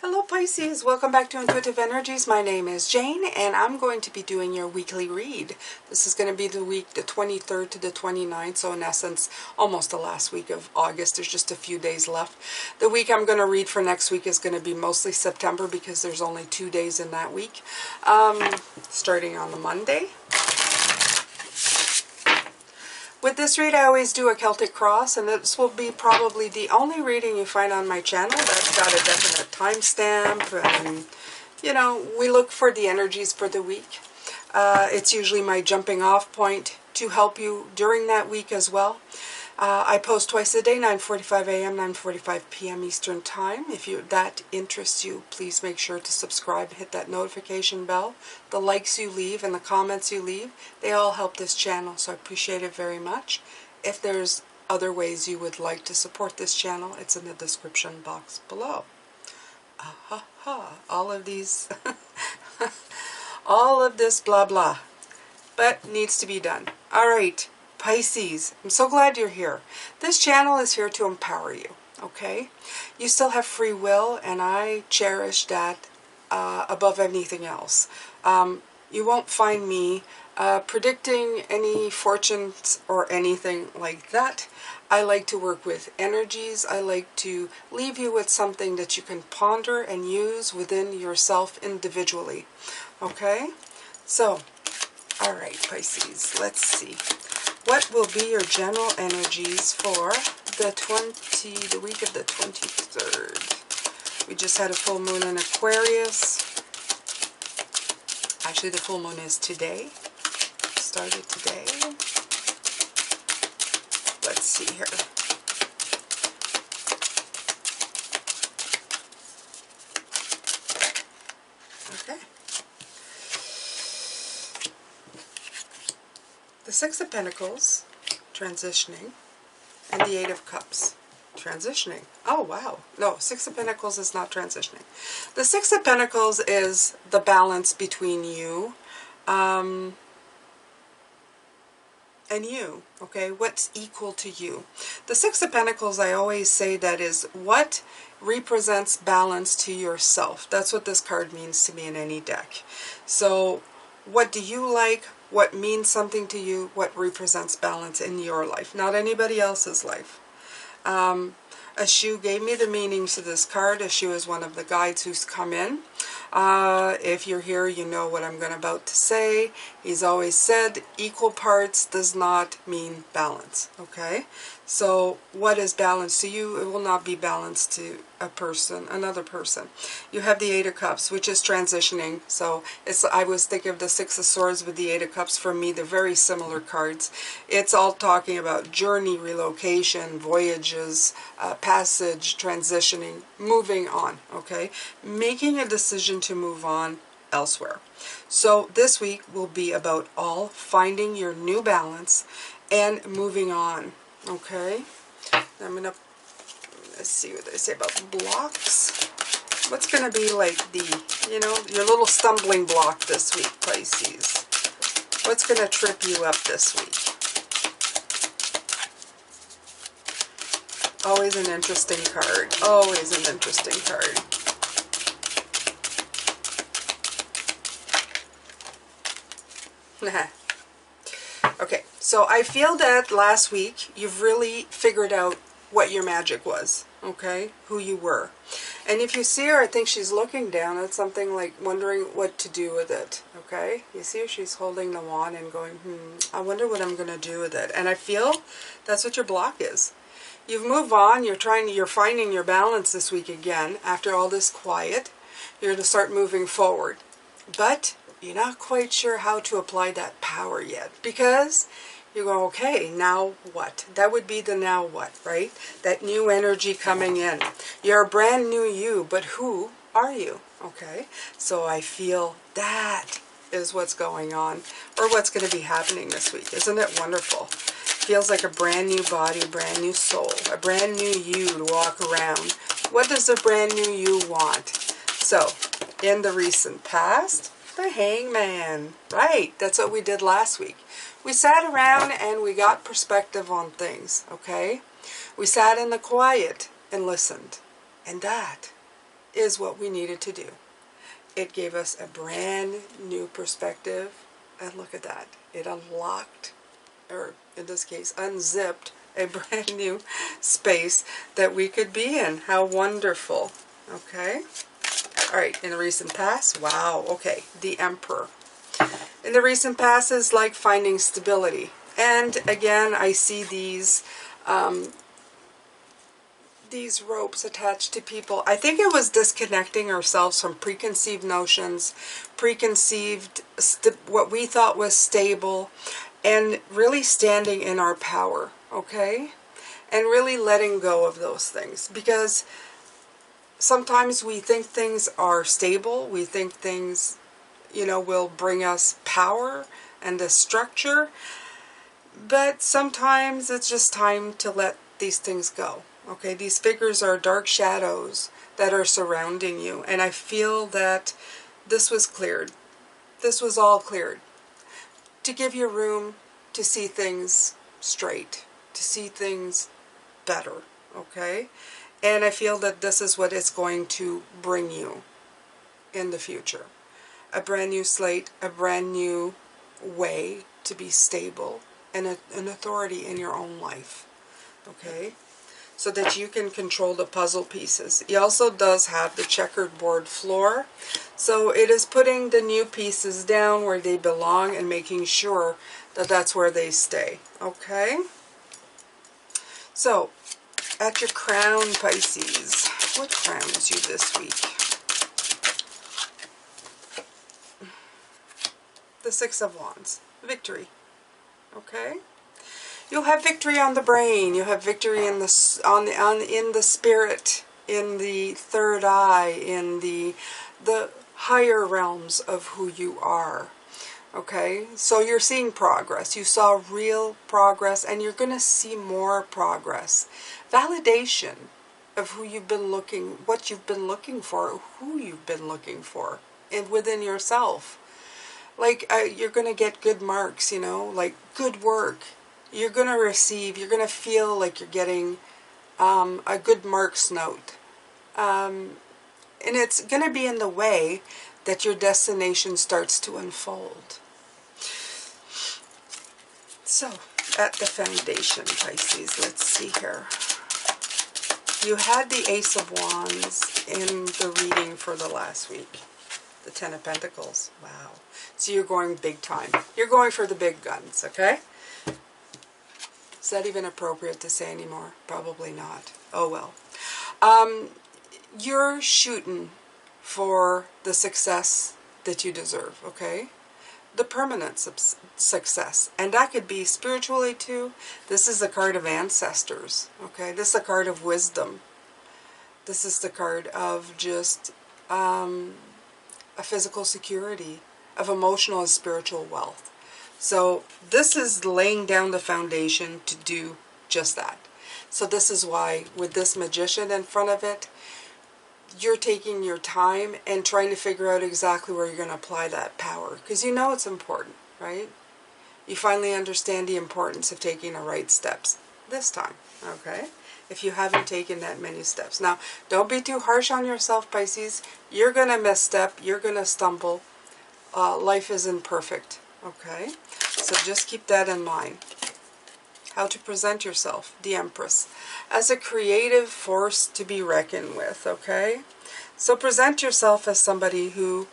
Hello Pisces, welcome back to Intuitive Energies. My name is Jane and I'm going to be doing your weekly read. This is going to be the week the 23rd to the 29th, so in essence almost the last week of August. There's just a few days left. The week I'm going to read for next week is going to be mostly September because there's only 2 days in that week. Starting on the Monday. With this read, I always do a Celtic cross, and this will be probably the only reading you find on my channel that's got a definite timestamp, and, you know, we look for the energies for the week. It's usually my jumping off point to help you during that week as well. I post twice a day, 9:45 a.m., 9:45 p.m. Eastern Time. If that interests you, please make sure to subscribe, hit that notification bell. The likes you leave and the comments you leave, they all help this channel, so I appreciate it very much. If there's other ways you would like to support this channel, it's in the description box below. All of these, all of this blah blah, but needs to be done. All right. Pisces, I'm so glad you're here. This channel is here to empower you, okay? You still have free will, and I cherish that above anything else. You won't find me predicting any fortunes or anything like that. I like to work with energies. I like to leave you with something that you can ponder and use within yourself individually, okay? So, all right, Pisces, let's see. What will be your general energies for the week of the 23rd? We just had a full moon in Aquarius. Actually, the full moon is today. Started today. Let's see here. Okay. The Six of Pentacles, transitioning, and the Eight of Cups, transitioning. Oh, wow. No, Six of Pentacles is not transitioning. The Six of Pentacles is the balance between you and you, okay? What's equal to you. The Six of Pentacles, I always say that is what represents balance to yourself. That's what this card means to me in any deck. So, what do you like? What means something to you? What represents balance in your life, not anybody else's life. Ashu gave me the meanings to this card. Ashu is one of the guides who's come in. If you're here, you know what I'm about to say. He's always said equal parts does not mean balance, okay? So what is balance to you? It will not be balanced to a person, another person. You have the Eight of Cups, which is transitioning. So I was thinking of the Six of Swords with the Eight of Cups. For me, they're very similar cards. It's all talking about journey, relocation, voyages, passage, transitioning, moving on, okay? Making a decision to move on elsewhere. So this week will be about all finding your new balance and moving on, okay? I'm going to, let's see what they say about blocks. What's going to be like the, you know, your little stumbling block this week, Pisces? What's going to trip you up this week? Always an interesting card. Always an interesting card. Okay, so I feel that last week you've really figured out what your magic was, okay? Who you were. And if you see her, I think she's looking down at something like wondering what to do with it, okay? You see her, she's holding the wand and going, I wonder what I'm going to do with it. And I feel that's what your block is. You've moved on, you're finding your balance this week again after all this quiet. You're going to start moving forward. But you're not quite sure how to apply that power yet, because you go, okay, now what? That would be the now what, right? That new energy coming in. You're a brand new you, but who are you? Okay, so I feel that is what's going on, or what's going to be happening this week. Isn't it wonderful? Feels like a brand new body, brand new soul, a brand new you to walk around. What does a brand new you want? So, in the recent past, the Hangman. Right, that's what we did last week. We sat around and we got perspective on things, okay? We sat in the quiet and listened. And that is what we needed to do. It gave us a brand new perspective, and look at that. It unlocked, or in this case, unzipped a brand new space that we could be in. How wonderful. Okay. All right, in the recent past, wow, okay, the Emperor. In the recent past is like finding stability. And again, I see these ropes attached to people. I think it was disconnecting ourselves from preconceived notions, what we thought was stable, and really standing in our power, okay? And really letting go of those things. Because sometimes we think things are stable, we think things, you know, will bring us power and a structure, but sometimes it's just time to let these things go. Okay, these figures are dark shadows that are surrounding you, and I feel that this was cleared. This was all cleared to give you room to see things straight, to see things better, okay? And I feel that this is what it's going to bring you in the future. A brand new slate, a brand new way to be stable, and an authority in your own life, okay? So that you can control the puzzle pieces. He also does have the checkered board floor. So it is putting the new pieces down where they belong and making sure that that's where they stay. Okay? So, at your crown, Pisces, what crowns you this week? The Six of Wands. Victory. Okay? You'll have victory on the brain. You'll have victory in the in the spirit, in the third eye, in the higher realms of who you are. Okay, so you're seeing progress. You saw real progress, and you're going to see more progress. Validation of who you've been looking, what you've been looking for, who you've been looking for, and within yourself. Like you're going to get good marks. You know, like good work. You're going to receive, you're going to feel like you're getting a good marks note. And it's going to be in the way that your destination starts to unfold. So, at the foundation, Pisces, let's see here. You had the Ace of Wands in the reading for the last week. The Ten of Pentacles. Wow. So you're going big time. You're going for the big guns, okay? Is that even appropriate to say anymore? Probably not. Oh well. You're shooting for the success that you deserve, okay? The permanent success. And that could be spiritually too. This is the card of ancestors, okay? This is the card of wisdom. This is the card of just a physical security, of emotional and spiritual wealth. So this is laying down the foundation to do just that. So this is why with this Magician in front of it, you're taking your time and trying to figure out exactly where you're going to apply that power. Because you know it's important, right? You finally understand the importance of taking the right steps this time, okay? If you haven't taken that many steps. Now, don't be too harsh on yourself, Pisces. You're going to misstep. You're going to stumble. Life isn't perfect. Okay, so just keep that in mind. How to present yourself, the Empress, as a creative force to be reckoned with, okay? So present yourself as somebody who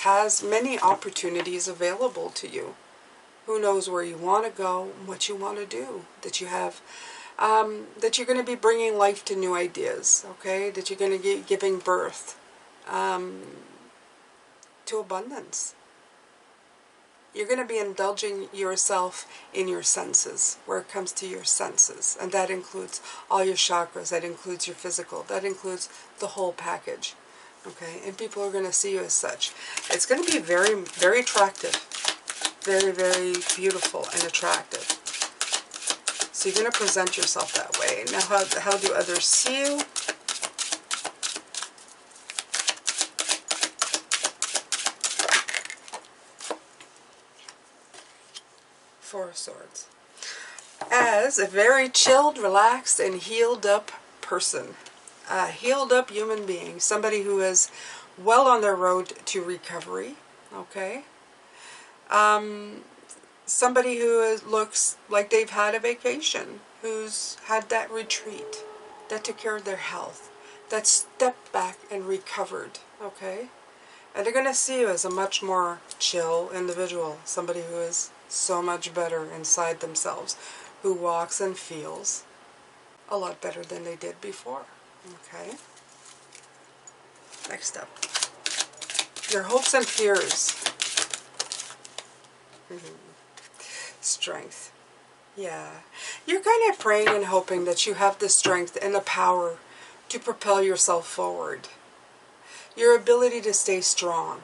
has many opportunities available to you. Who knows where you want to go, what you want to do, that you have, that you're going to be bringing life to new ideas, okay? That you're going to be giving birth to abundance. You're going to be indulging yourself in your senses, where it comes to your senses. And that includes all your chakras, that includes your physical, that includes the whole package. Okay, and people are going to see you as such. It's going to be very, very attractive. Very, very beautiful and attractive. So you're going to present yourself that way. Now, how do others see you? Four of Swords. As a very chilled, relaxed, and healed up person. a healed up human being, somebody who is well on their road to recovery, okay? Somebody who looks like they've had a vacation, who's had that retreat, that took care of their health, that stepped back and recovered, okay? And they're going to see you as a much more chill individual, somebody who is so much better inside themselves, who walks and feels a lot better than they did before, okay? Next up, your hopes and fears. Strength. Yeah. You're kind of praying and hoping that you have the strength and the power to propel yourself forward. Your ability to stay strong.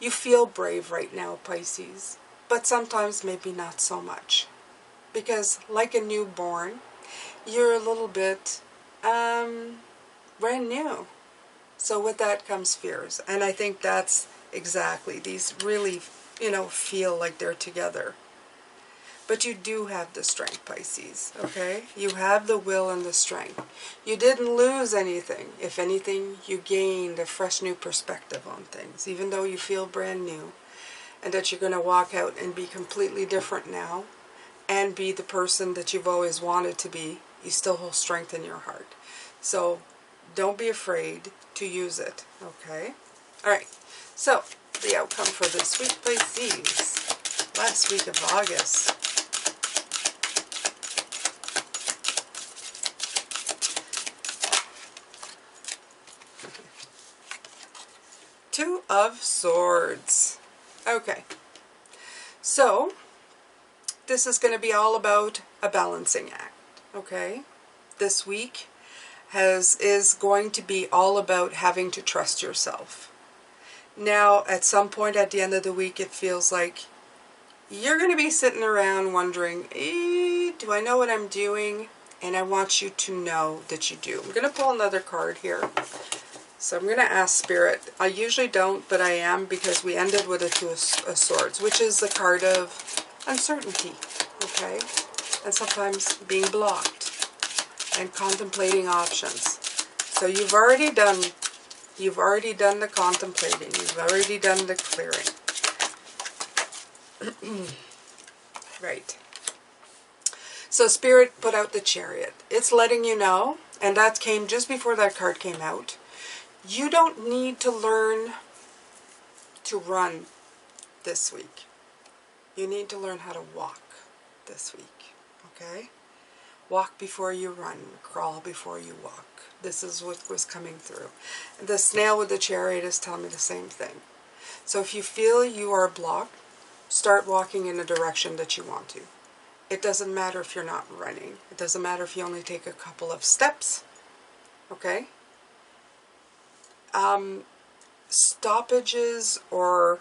You feel brave right now, Pisces, but sometimes maybe not so much. Because like a newborn, you're a little bit brand new. So with that comes fears. And I think that's exactly, these really, feel like they're together. But you do have the strength, Pisces, okay? You have the will and the strength. You didn't lose anything. If anything, you gained a fresh new perspective on things, even though you feel brand new. And that you're going to walk out and be completely different now and be the person that you've always wanted to be. You still hold strength in your heart. So don't be afraid to use it, okay? All right, so the outcome for this week, Pisces, last week of August. Two of Swords. Okay, so this is going to be all about a balancing act, okay? This week is going to be all about having to trust yourself. Now, at some point at the end of the week, it feels like you're going to be sitting around wondering, do I know what I'm doing? And I want you to know that you do. I'm going to pull another card here. So I'm going to ask Spirit. I usually don't, but I am, because we ended with a Two of Swords, which is the card of uncertainty, okay? And sometimes being blocked and contemplating options. So you've already done the contemplating. You've already done the clearing. Right. So Spirit put out the Chariot. It's letting you know, and that came just before that card came out. You don't need to learn to run this week. You need to learn how to walk this week, okay? Walk before you run, crawl before you walk. This is what was coming through. The snail with the Chariot is telling me the same thing. So if you feel you are blocked, start walking in the direction that you want to. It doesn't matter if you're not running. It doesn't matter if you only take a couple of steps, okay? Stoppages or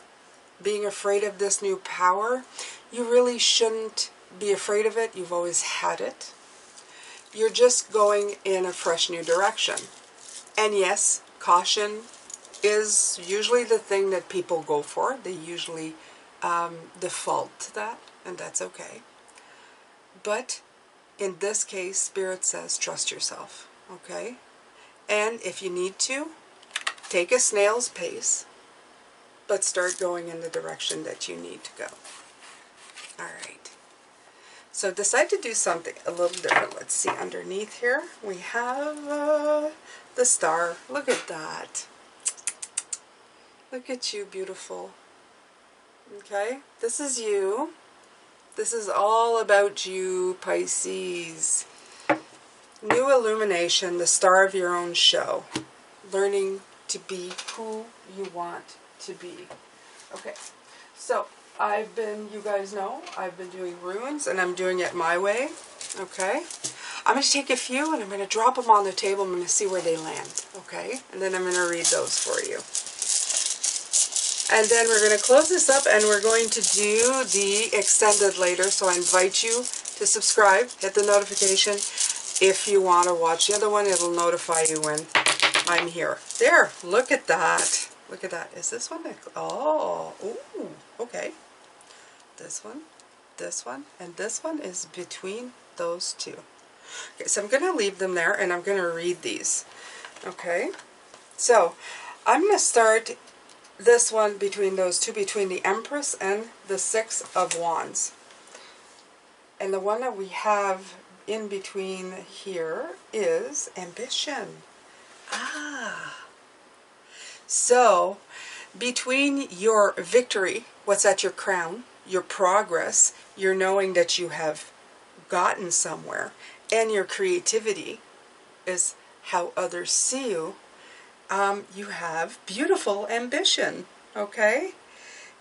being afraid of this new power, you really shouldn't be afraid of it. You've always had it. You're just going in a fresh new direction. And yes, caution is usually the thing that people go for. They usually default to that, and that's okay. But in this case, Spirit says trust yourself, okay? And if you need to, take a snail's pace, but start going in the direction that you need to go. All right. So decide to do something a little different. Let's see, underneath here we have the star. Look at that. Look at you, beautiful. Okay, this is you. This is all about you, Pisces. New illumination, the star of your own show. Learning to be who you want to be. Okay, so you guys know, I've been doing runes, and I'm doing it my way, okay? I'm going to take a few, and I'm going to drop them on the table. I'm going to see where they land, okay? And then I'm going to read those for you. And then we're going to close this up, and we're going to do the extended later, so I invite you to subscribe, hit the notification. If you want to watch the other one, it'll notify you when I'm here. There, look at that. Look at that. Is this one? Oh, ooh, okay. This one, and this one is between those two. Okay, so I'm going to leave them there, and I'm going to read these. Okay, so I'm going to start this one between those two, between the Empress and the Six of Wands. And the one that we have in between here is ambition. So, between your victory, what's at your crown, your progress, your knowing that you have gotten somewhere, and your creativity is how others see you, you have beautiful ambition, okay?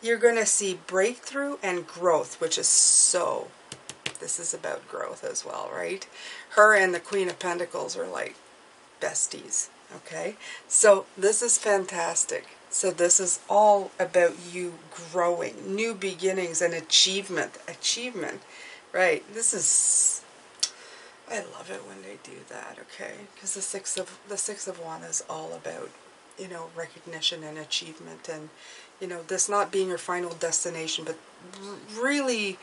You're going to see breakthrough and growth, which is so, this is about growth as well, right? Her and the Queen of Pentacles are like besties, okay? So this is fantastic. So this is all about you growing, new beginnings and achievement, right? This is, I love it when they do that, okay? Because the six of Wands is all about, you know, recognition and achievement, and, you know, this not being your final destination, but really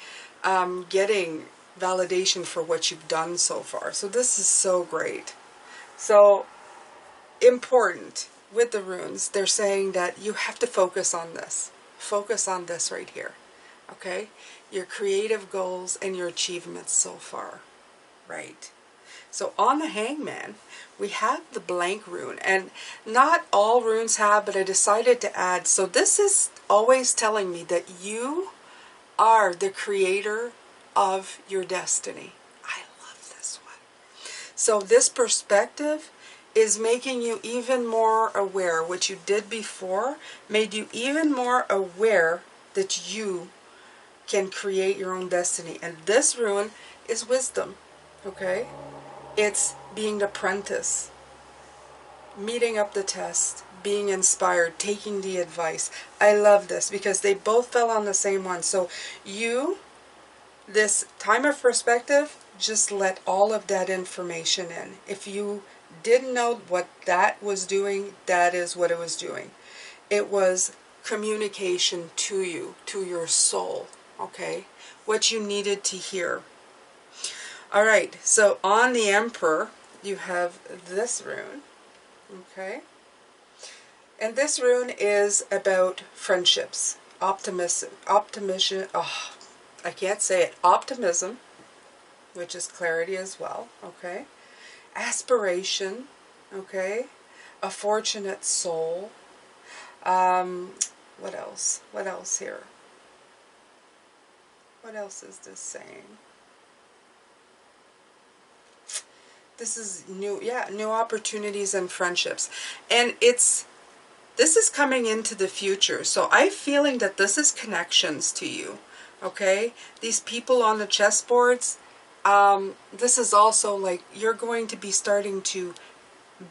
getting validation for what you've done so far. So this is so great. So important with the runes, they're saying that you have to focus on this. Focus on this right here, okay? Your creative goals and your achievements so far. Right. So on the Hangman, we have the blank rune, and not all runes have, but I decided to add. So this is always telling me that you are the creator of your destiny. I love this one. So this perspective is making you even more aware. What you did before made you even more aware that you can create your own destiny. And this rune is wisdom. Okay, it's being the apprentice, meeting up the test, being inspired, taking the advice. I love this because they both fell on the same one. So you, this time of perspective, just let all of that information in. If you didn't know what that was doing, that is what it was doing. It was communication to you, to your soul, okay? What you needed to hear. All right, so on the Emperor, you have this rune, okay? And this rune is about friendships, optimism, oh, I can't say it, optimism, which is clarity as well, okay? Aspiration, okay? A fortunate soul. What else? What else here? What else is this saying? This is new, yeah, new opportunities and friendships. And this is coming into the future. So I'm feeling that this is connections to you, okay? These people on the chessboards, this is also like you're going to be starting to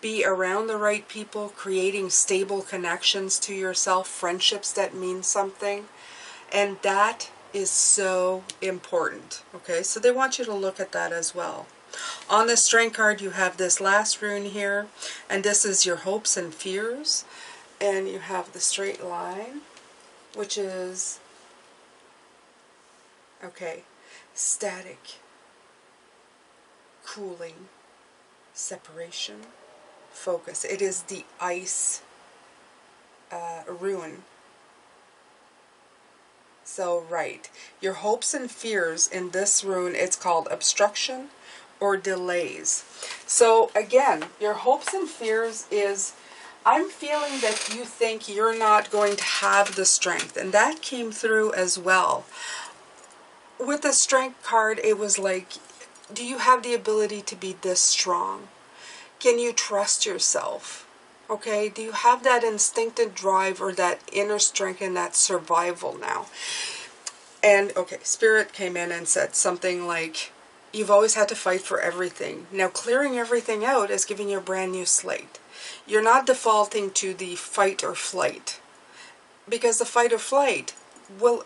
be around the right people, creating stable connections to yourself, friendships that mean something. And that is so important, okay? So they want you to look at that as well. On the Strength card, you have this last rune here, and this is your hopes and fears. And you have the straight line, which is, okay, static, cooling, separation, focus. It is the ice rune. So, right, your hopes and fears in this rune, it's called obstruction or delays. So, again, your hopes and fears is, I'm feeling that you think you're not going to have the strength. And that came through as well. With the Strength card, it was like, do you have the ability to be this strong? Can you trust yourself? Okay, do you have that instinctive drive or that inner strength and that survival now? And, okay, Spirit came in and said something like, you've always had to fight for everything. Now, clearing everything out is giving you a brand new slate. You're not defaulting to the fight or flight. Because the fight or flight, well,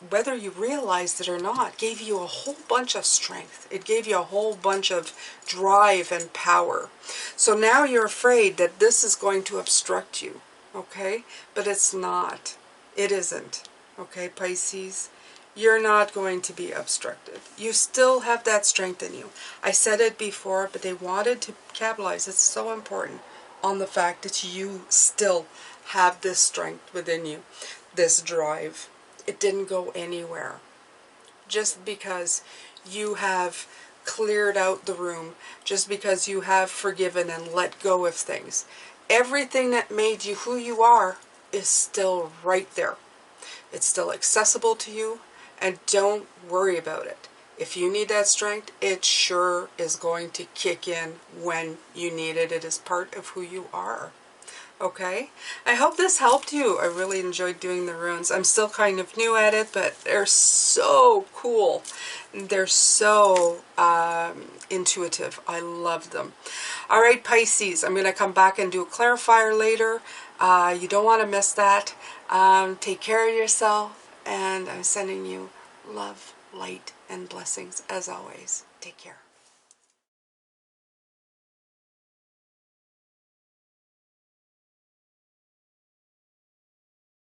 whether you realized it or not, gave you a whole bunch of strength. It gave you a whole bunch of drive and power. So now you're afraid that this is going to obstruct you, okay? But it's not. It isn't, okay, Pisces? you're not going to be obstructed. You still have that strength in you. I said it before, but they wanted to capitalize. It's so important on the fact that you still have this strength within you, this drive. It didn't go anywhere. Just because you have cleared out the room, just because you have forgiven and let go of things, everything that made you who you are is still right there. It's still accessible to you, and don't worry about it. If you need that strength, it sure is going to kick in when you need it. It is part of who you are. Okay? I hope this helped you. I really enjoyed doing the runes. I'm still kind of new at it, but they're so cool. They're so intuitive. I love them. All right, Pisces, I'm going to come back and do a clarifier later. You don't want to miss that. Take care of yourself, and I'm sending you love, light, and blessings as always. Take care.